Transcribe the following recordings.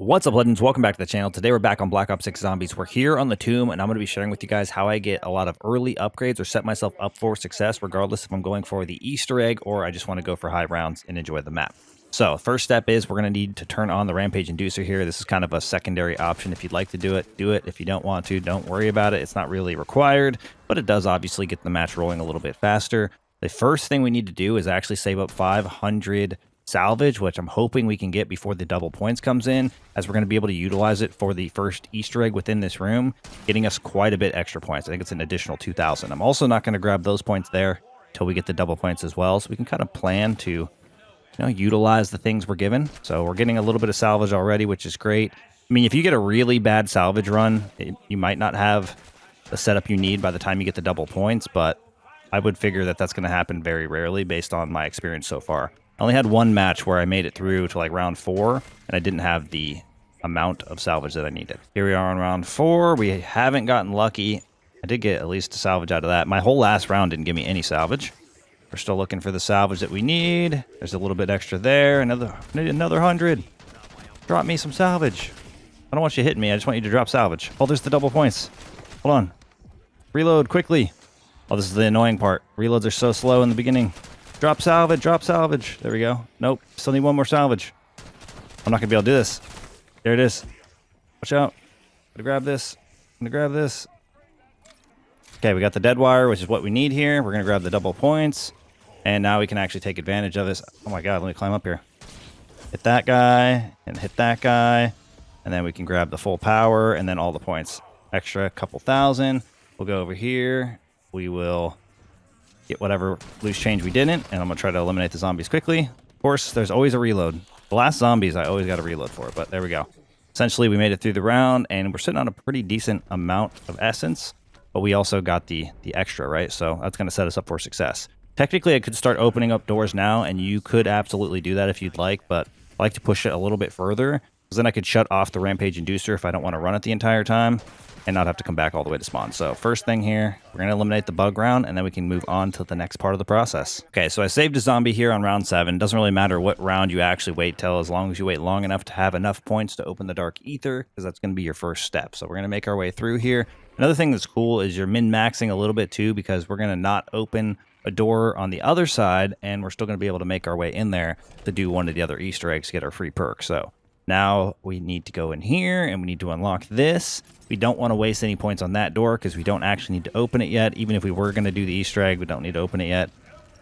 What's up, legends? Welcome back to the channel. Today we're back on Black Ops 6 Zombies. We're here on the tomb, and I'm going to be sharing with you guys how I get a lot of early upgrades or set myself up for success, regardless if I'm going for the Easter egg or I just want to go for high rounds and enjoy the map. So first step is we're going to need to turn on the Rampage Inducer here. This is kind of a secondary option. If you'd like to do it, do it. If you don't want to, don't worry about it. It's not really required, but it does obviously get the match rolling a little bit faster. The first thing we need to do is actually save up 500 salvage, which I'm hoping we can get before the double points comes in, as we're going to be able to utilize it for the first Easter egg within this room, getting us quite a bit extra points. I think it's an additional 2,000. I'm also not going to grab those points there until we get the double points as well, so we can kind of plan to utilize the things we're given. So we're getting a little bit of salvage already, which is great. I mean, if you get a really bad salvage run, you might not have the setup you need by the time you get the double points, but I would figure that that's going to happen very rarely based on my experience so far. I only had one match where I made it through to like round 4, and I didn't have the amount of salvage that I needed. Here we are on round 4. We haven't gotten lucky. I did get at least a salvage out of that. My whole last round didn't give me any salvage. We're still looking for the salvage that we need. There's a little bit extra there. Another 100. Drop me some salvage. I don't want you hitting me. I just want you to drop salvage. Oh, there's the double points. Hold on. Reload quickly. Oh, this is the annoying part. Reloads are so slow in the beginning. Drop salvage, drop salvage. There we go. Nope. Still need one more salvage. I'm not going to be able to do this. There it is. Watch out. I'm going to grab this. I'm going to grab this. Okay, we got the dead wire, which is what we need here. We're going to grab the double points. And now we can actually take advantage of this. Oh my god, let me climb up here. Hit that guy, and hit that guy. And then we can grab the full power, and then all the points. Extra couple thousand. We'll go over here. We will get whatever loose change we didn't, and I'm going to try to eliminate the zombies quickly. Of course, there's always a reload. The last zombies, I always got to reload for, but there we go. Essentially, we made it through the round, and we're sitting on a pretty decent amount of essence, but we also got the extra, right? So that's going to set us up for success. Technically, I could start opening up doors now, and you could absolutely do that if you'd like, but I like to push it a little bit further, because then I could shut off the Rampage Inducer if I don't want to run it the entire time, and not have to come back all the way to spawn. So first thing here, we're going to eliminate the bug round, and then we can move on to the next part of the process. Okay, so I saved a zombie here on round 7. Doesn't really matter what round you actually wait till, as long as you wait long enough to have enough points to open the dark aether, because that's going to be your first step. So we're going to make our way through here. Another thing that's cool is you're min-maxing a little bit too, because we're going to not open a door on the other side, and we're still going to be able to make our way in there to do one of the other Easter eggs to get our free perk. So now we need to go in here, and we need to unlock this. We don't want to waste any points on that door because we don't actually need to open it yet. Even if we were going to do the Easter egg, we don't need to open it yet.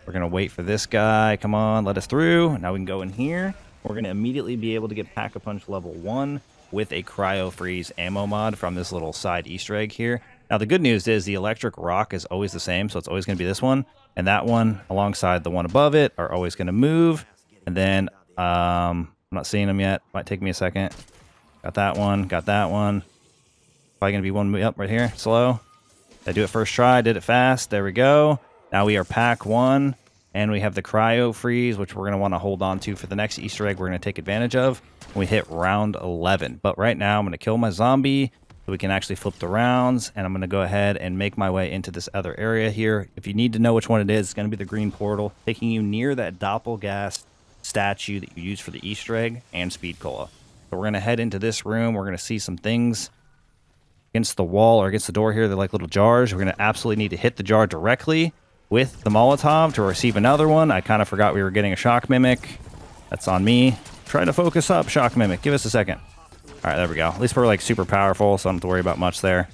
We're going to wait for this guy. Come on, let us through. Now we can go in here. We're going to immediately be able to get Pack-a-Punch level 1 with a Cryo Freeze ammo mod from this little side Easter egg here. Now the good news is the electric rock is always the same, so it's always going to be this one. And that one alongside the one above it are always going to move. And then I'm not seeing them yet. Might take me a second. Got that one. Got that one. Probably going to be one up right here. Slow. I do it first try. Did it fast. There we go. Now we are pack 1. And we have the Cryo Freeze, which we're going to want to hold on to for the next Easter egg we're going to take advantage of when we hit round 11. But right now I'm going to kill my zombie so we can actually flip the rounds. And I'm going to go ahead and make my way into this other area here. If you need to know which one it is, it's going to be the green portal, taking you near that Doppelgast statue that you use for the Easter egg and Speed Cola. So we're going to head into this room. We're going to see some things against the wall or against the door here. They're like little jars. We're going to absolutely need to hit the jar directly with the Molotov to receive another one. I kind of forgot we were getting a Shock Mimic. That's on me. Try to focus up, Shock Mimic. Give us a second. All right, there we go. At least we're like super powerful, so I don't have to worry about much there.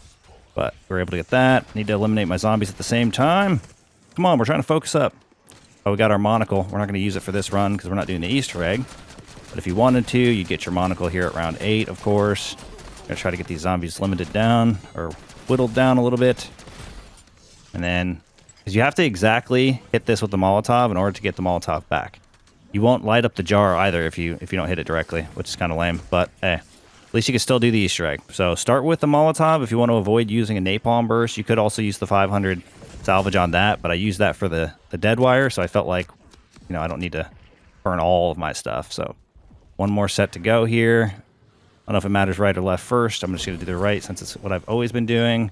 But we're able to get that. Need to eliminate my zombies at the same time. Come on, we're trying to focus up. Oh, we got our monocle. We're not going to use it for this run because we're not doing the Easter egg. But if you wanted to, you'd get your monocle here at round 8, of course. Gonna try to get these zombies limited down or whittled down a little bit. And then, because you have to exactly hit this with the Molotov in order to get the Molotov back. You won't light up the jar either if you don't hit it directly, which is kind of lame. But hey, at least you can still do the Easter egg. So start with the Molotov if you want to avoid using a napalm burst. You could also use the 500 salvage on that, but I used that for the dead wire, so I felt like, I don't need to burn all of my stuff. So one more set to go here. I don't know if it matters right or left first. I'm just going to do the right since it's what I've always been doing.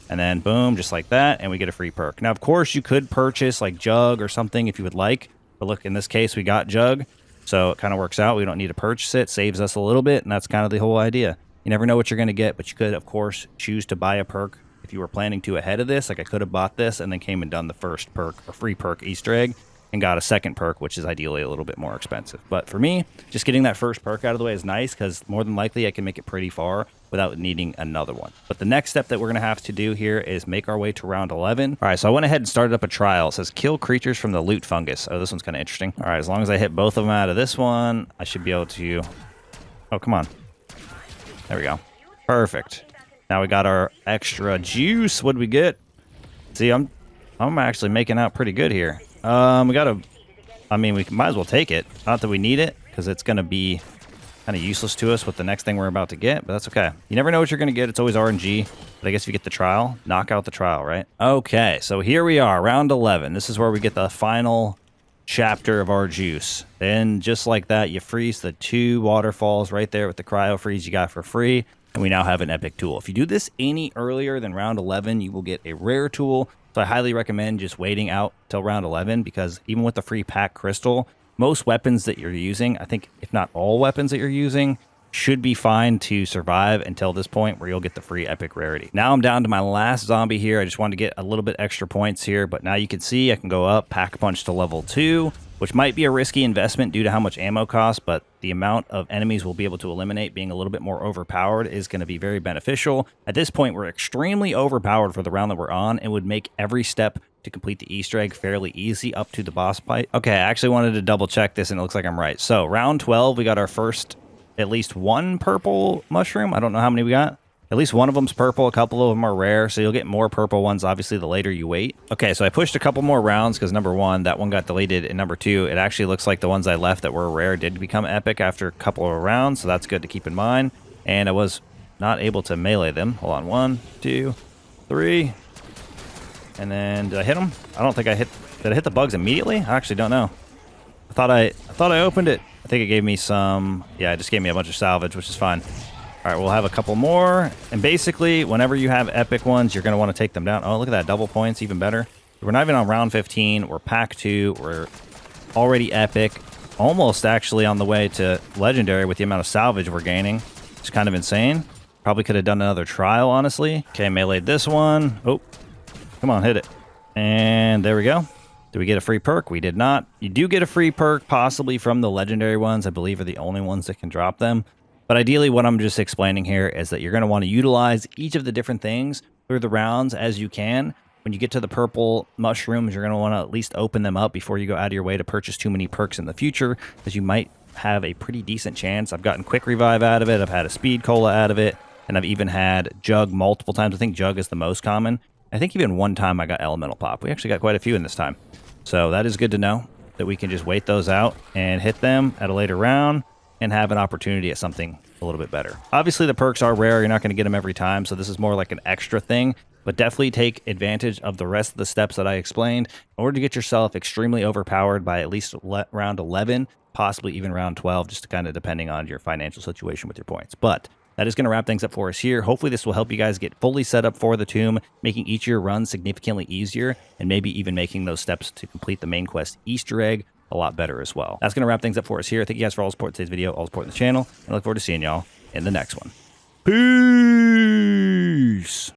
And then boom, just like that, and we get a free perk. Now, of course, you could purchase like Jug or something if you would like. But look, in this case, we got Jug. So it kind of works out. We don't need to purchase it. Saves us a little bit, and that's kind of the whole idea. You never know what you're going to get, but you could, of course, choose to buy a perk if you were planning to ahead of this. Like I could have bought this and then came and done the first perk or free perk Easter egg and got a second perk, which is ideally a little bit more expensive. But for me, just getting that first perk out of the way is nice because more than likely I can make it pretty far without needing another one. But the next step that we're going to have to do here is make our way to round 11. All right, so I went ahead and started up a trial. It says kill creatures from the loot fungus. Oh, this one's kind of interesting. All right, as long as I hit both of them out of this one, I should be able to... Oh, come on. There we go. Perfect. Now we got our extra juice. What'd we get? See, I'm actually making out pretty good here. We gotta... I mean, we might as well take it. Not that we need it, because it's going to be kind of useless to us with the next thing we're about to get, but that's okay. You never know what you're going to get. It's always RNG. But I guess if you get the trial, knock out the trial, right? Okay, so here we are, round 11. This is where we get the final chapter of our juice. Then, just like that, you freeze the 2 waterfalls right there with the cryo freeze you got for free. And we now have an epic tool. If you do this any earlier than round 11, you will get a rare tool. So I highly recommend just waiting out till round 11 because even with the free pack crystal, most weapons that you're using, I think if not all weapons that you're using, should be fine to survive until this point where you'll get the free epic rarity. Now I'm down to my last zombie here. I just wanted to get a little bit extra points here, but now you can see I can go up, pack a punch to level 2, which might be a risky investment due to how much ammo costs, but the amount of enemies we'll be able to eliminate being a little bit more overpowered is going to be very beneficial. At this point, we're extremely overpowered for the round that we're on and would make every step to complete the Easter egg fairly easy up to the boss fight. Okay, I actually wanted to double check this and it looks like I'm right. So round 12, we got our first at least 1 purple mushroom. I don't know how many we got. At least one of them's purple, a couple of them are rare, so you'll get more purple ones, obviously, the later you wait. Okay, so I pushed a couple more rounds because number 1, that one got deleted, and number 2, it actually looks like the ones I left that were rare did become epic after a couple of rounds, so that's good to keep in mind. And I was not able to melee them. Hold on, 1, 2, 3. And then, did I hit them? I don't think I hit... Did I hit the bugs immediately? I actually don't know. I thought I opened it. I think it gave me some... Yeah, it just gave me a bunch of salvage, which is fine. All right, we'll have a couple more. And basically, whenever you have epic ones, you're going to want to take them down. Oh, look at that. Double points, even better. We're not even on round 15. We're pack 2. We're already epic. Almost actually on the way to legendary with the amount of salvage we're gaining. It's kind of insane. Probably could have done another trial, honestly. Okay, meleeed this one. Oh, come on, hit it. And there we go. Did we get a free perk? We did not. You do get a free perk, possibly from the legendary ones. I believe are the only ones that can drop them. But ideally, what I'm just explaining here is that you're going to want to utilize each of the different things through the rounds as you can. When you get to the purple mushrooms, you're going to want to at least open them up before you go out of your way to purchase too many perks in the future, because you might have a pretty decent chance. I've gotten quick revive out of it. I've had a speed cola out of it. And I've even had jug multiple times. I think jug is the most common. I think even one time I got elemental pop. We actually got quite a few in this time. So that is good to know that we can just wait those out and hit them at a later round and have an opportunity at something a little bit better. Obviously, the perks are rare. You're not going to get them every time, so this is more like an extra thing. But definitely take advantage of the rest of the steps that I explained in order to get yourself extremely overpowered by at least round 11, possibly even round 12, just kind of depending on your financial situation with your points. But that is going to wrap things up for us here. Hopefully this will help you guys get fully set up for the tomb, making each of your runs significantly easier, and maybe even making those steps to complete the main quest Easter egg a lot better as well. That's going to wrap things up for us here. Thank you guys for all the support in today's video, all the support in the channel, and I look forward to seeing y'all in the next one. Peace!